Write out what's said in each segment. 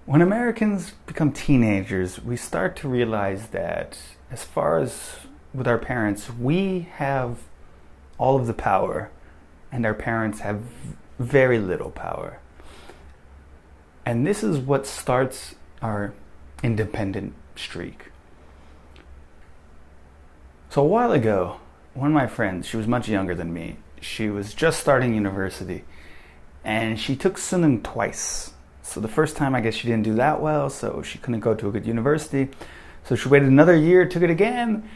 When Americans become teenagers, we start to realize that as far as with our parents, we have all of the power and our parents have very little power. And this is what starts our independent streak. So a while ago, one of my friends, she was much younger than me, she was just starting university, and she took Sunim twice. So the first time, I guess she didn't do that well, so she couldn't go to a good university. So she waited another year, took it again,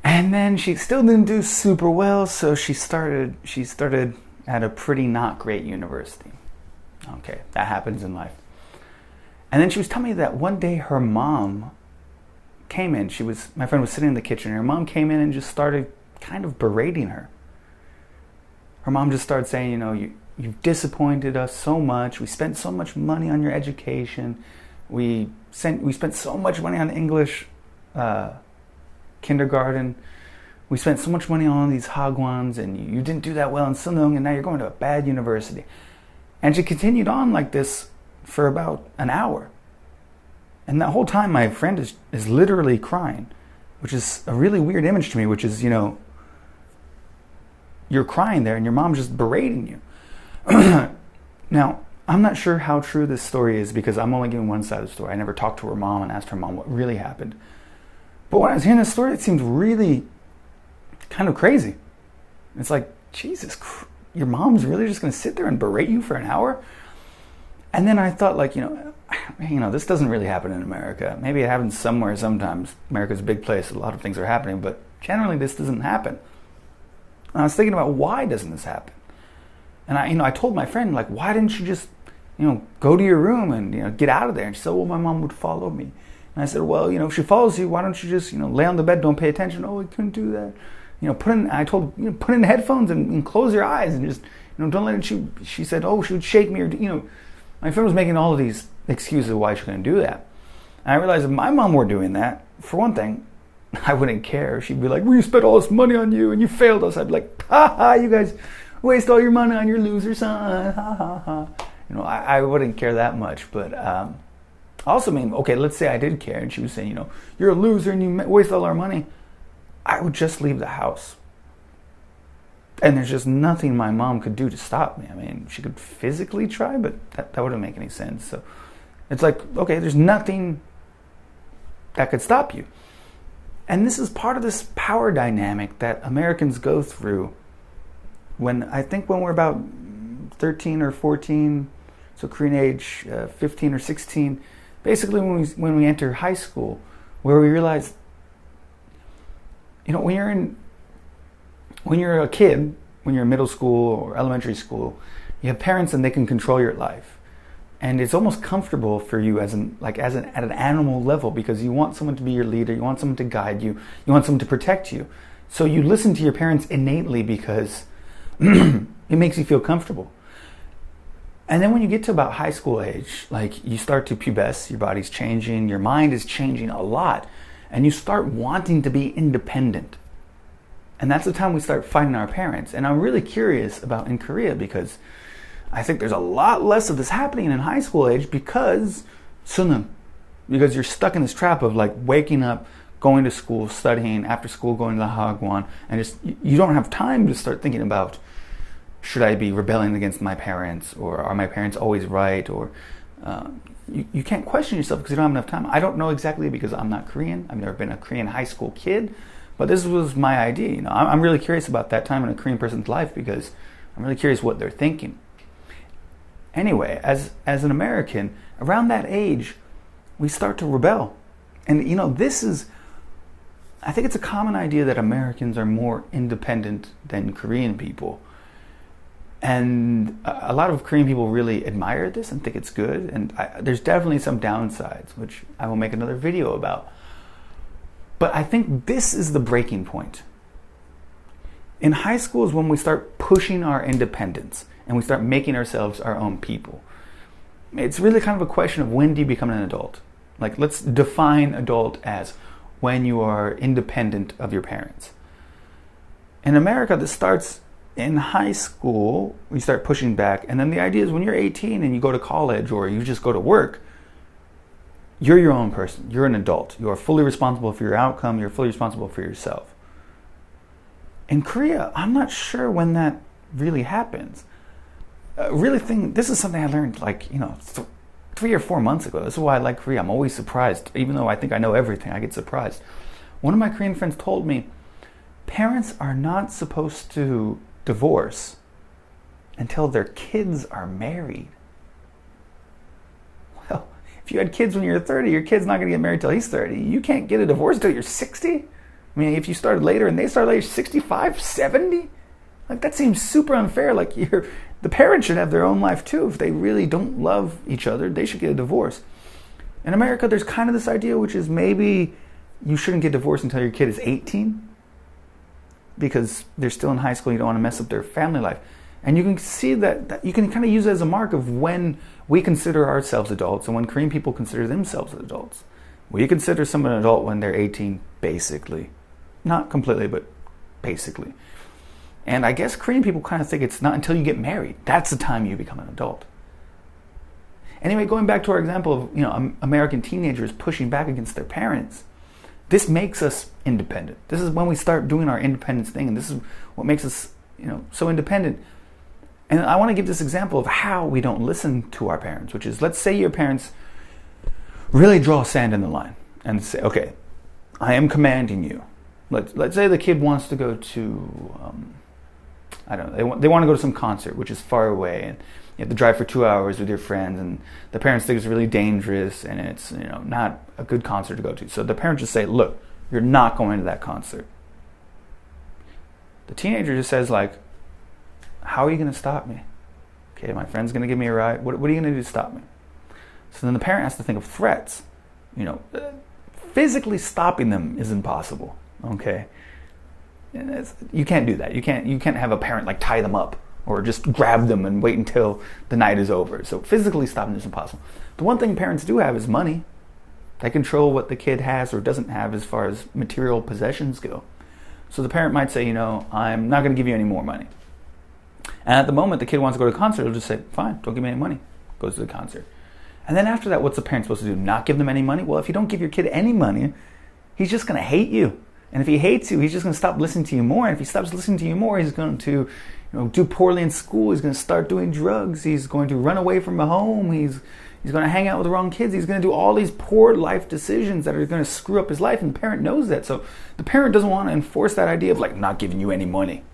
and then she still didn't do super well, so she started at a pretty not great university. Okay, that happens in life. And then she was telling me that one day her mom came in. My friend was sitting in the kitchen, and her mom came in and just started kind of berating her. Her mom just started saying, you've disappointed us so much. We spent so much money on your education. We spent so much money on English kindergarten. We spent so much money on these hagwons, and you didn't do that well in Sunung, and now you're going to a bad university. And she continued on like this for about an hour. And that whole time my friend is literally crying, which is a really weird image to me, which is, you're crying there and your mom's just berating you. Now, I'm not sure how true this story is because I'm only giving one side of the story. I never talked to her mom and asked her mom what really happened. But when I was hearing this story, it seemed really kind of crazy. It's like, Jesus, your mom's really just going to sit there and berate you for an hour? And then I thought, this doesn't really happen in America. Maybe it happens somewhere sometimes. America's a big place. A lot of things are happening, but generally this doesn't happen. And I was thinking about, why doesn't this happen? And I told my friend, why didn't you just, go to your room and, get out of there? And she said, well, my mom would follow me. And I said, well, if she follows you, why don't you just, lay on the bed, don't pay attention? Oh, I couldn't do that. Put in headphones and close your eyes and just, don't let it. She said, oh, she would shake me, or, my friend was making all of these excuses why she couldn't do that. And I realized if my mom were doing that, for one thing, I wouldn't care. She'd be like, we spent all this money on you and you failed us. I'd be like, ha ha, you guys waste all your money on your loser son, ha ha ha. I wouldn't care that much. But also, okay, let's say I did care and she was saying, you're a loser and you waste all our money. I would just leave the house. And there's just nothing my mom could do to stop me. She could physically try, but that wouldn't make any sense. So it's like, okay, there's nothing that could stop you. And this is part of this power dynamic that Americans go through when we're about 13 or 14, so Korean age 15 or 16, basically when we enter high school, where we realize, when you're a kid, when you're in middle school or elementary school, you have parents and they can control your life. And it's almost comfortable for you at an animal level because you want someone to be your leader, you want someone to guide you, you want someone to protect you. So you listen to your parents innately because it makes you feel comfortable. And then when you get to about high school age, you start to pubesce, your body's changing, your mind is changing a lot, and you start wanting to be independent. And that's the time we start fighting our parents. And I'm really curious about in Korea because I think there's a lot less of this happening in high school age because you're stuck in this trap of waking up, going to school, studying, after school going to the hagwon, and just you don't have time to start thinking about, should I be rebelling against my parents, or are my parents always right, or you can't question yourself because you don't have enough time. I don't know exactly because I'm not Korean. I've never been a Korean high school kid. But this was my idea. I'm really curious about that time in a Korean person's life because I'm really curious what they're thinking. Anyway, as an American, around that age, we start to rebel. And I think it's a common idea that Americans are more independent than Korean people. And a lot of Korean people really admire this and think it's good. And there's definitely some downsides, which I will make another video about. But I think this is the breaking point. In high school is when we start pushing our independence and we start making ourselves our own people. It's really kind of a question of when do you become an adult? Let's define adult as when you are independent of your parents. In America, this starts in high school. We start pushing back. And then the idea is when you're 18 and you go to college or you just go to work, you're your own person. You're an adult. You are fully responsible for your outcome. You're fully responsible for yourself. In Korea, I'm not sure when that really happens. This is something I learned 3 or 4 months ago. This is why I like Korea. I'm always surprised. Even though I think I know everything, I get surprised. One of my Korean friends told me, parents are not supposed to divorce until their kids are married. Well, if you had kids when you're 30, your kid's not going to get married till he's 30. You can't get a divorce until you're 60? I mean, if you started later and they started later, 65, 70? Like, that seems super unfair. Like, the parents should have their own life too. If they really don't love each other, they should get a divorce. In America, there's kind of this idea, which is maybe you shouldn't get divorced until your kid is 18 because they're still in high school. You don't want to mess up their family life. And you can see that you can kind of use it as a mark of when we consider ourselves adults and when Korean people consider themselves adults. We consider someone an adult when they're 18, basically. Not completely, but basically. And I guess Korean people kind of think it's not until you get married. That's the time you become an adult. Anyway, going back to our example of American teenagers pushing back against their parents, this makes us independent. This is when we start doing our independence thing, and this is what makes us so independent. And I want to give this example of how we don't listen to our parents, which is, let's say your parents really draw sand in the line and say, okay, I am commanding you. Let's say the kid wants to go to, I don't know, they want to go to some concert, which is far away, and you have to drive for 2 hours with your friends, and the parents think it's really dangerous, and it's not a good concert to go to. So the parents just say, look, you're not going to that concert. The teenager just says, how are you going to stop me? Okay, my friend's going to give me a ride. What are you going to do to stop me? So then the parent has to think of threats. Physically stopping them is impossible. Okay, you can't do that. You can't have a parent tie them up or just grab them and wait until the night is over. So physically stopping is impossible. The one thing parents do have is money. They control what the kid has or doesn't have as far as material possessions go. So the parent might say, I'm not going to give you any more money. And at the moment the kid wants to go to a concert, he'll just say, fine, don't give me any money. Goes to the concert. And then after that, what's the parent supposed to do? Not give them any money? Well, if you don't give your kid any money, he's just going to hate you. And if he hates you, he's just going to stop listening to you more. And if he stops listening to you more, he's going to do poorly in school. He's going to start doing drugs. He's going to run away from home. He's going to hang out with the wrong kids. He's going to do all these poor life decisions that are going to screw up his life. And the parent knows that. So the parent doesn't want to enforce that idea of not giving you any money.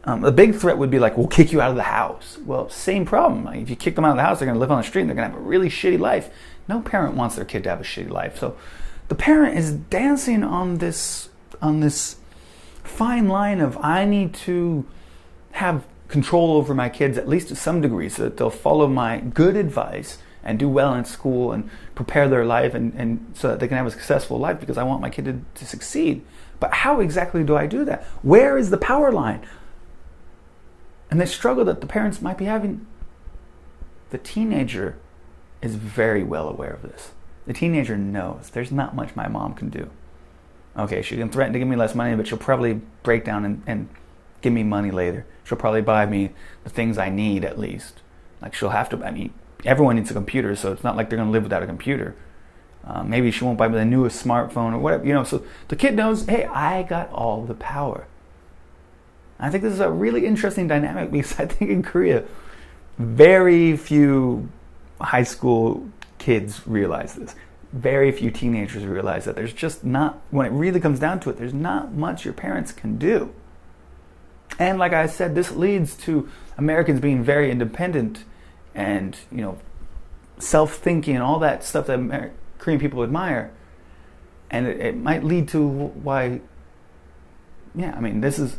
A big threat would be we'll kick you out of the house. Well, same problem. If you kick them out of the house, they're going to live on the street and they're going to have a really shitty life. No parent wants their kid to have a shitty life. So the parent is dancing on this fine line of, I need to have control over my kids at least to some degree so that they'll follow my good advice and do well in school and prepare their life and so that they can have a successful life because I want my kid to succeed. But how exactly do I do that? Where is the power line? And the struggle that the parents might be having, the teenager is very well aware of this. The teenager knows there's not much my mom can do. Okay, she can threaten to give me less money, but she'll probably break down and give me money later. She'll probably buy me the things I need at least. She'll have to, everyone needs a computer, so it's not like they're going to live without a computer. Maybe she won't buy me the newest smartphone or whatever, so the kid knows, hey, I got all the power. I think this is a really interesting dynamic because I think in Korea, very few high school kids realize this. Very few teenagers realize that there's just not, when it really comes down to it, there's not much your parents can do. And like I said, this leads to Americans being very independent and, self-thinking and all that stuff that Korean people admire. And it might lead to why, this is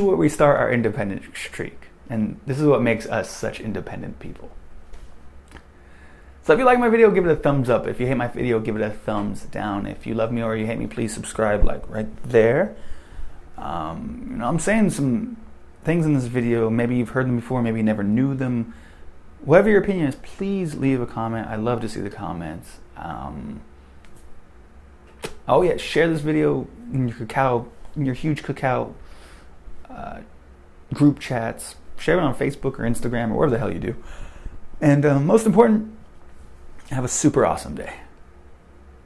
where we start our independent streak. And this is what makes us such independent people. So if you like my video, give it a thumbs up. If you hate my video, give it a thumbs down. If you love me or you hate me, please subscribe right there. I'm saying some things in this video. Maybe you've heard them before, maybe you never knew them. Whatever your opinion is, please leave a comment. I love to see the comments. Share this video in your huge Kakao group chats. Share it on Facebook or Instagram or whatever the hell you do. And most important, Have a super awesome day.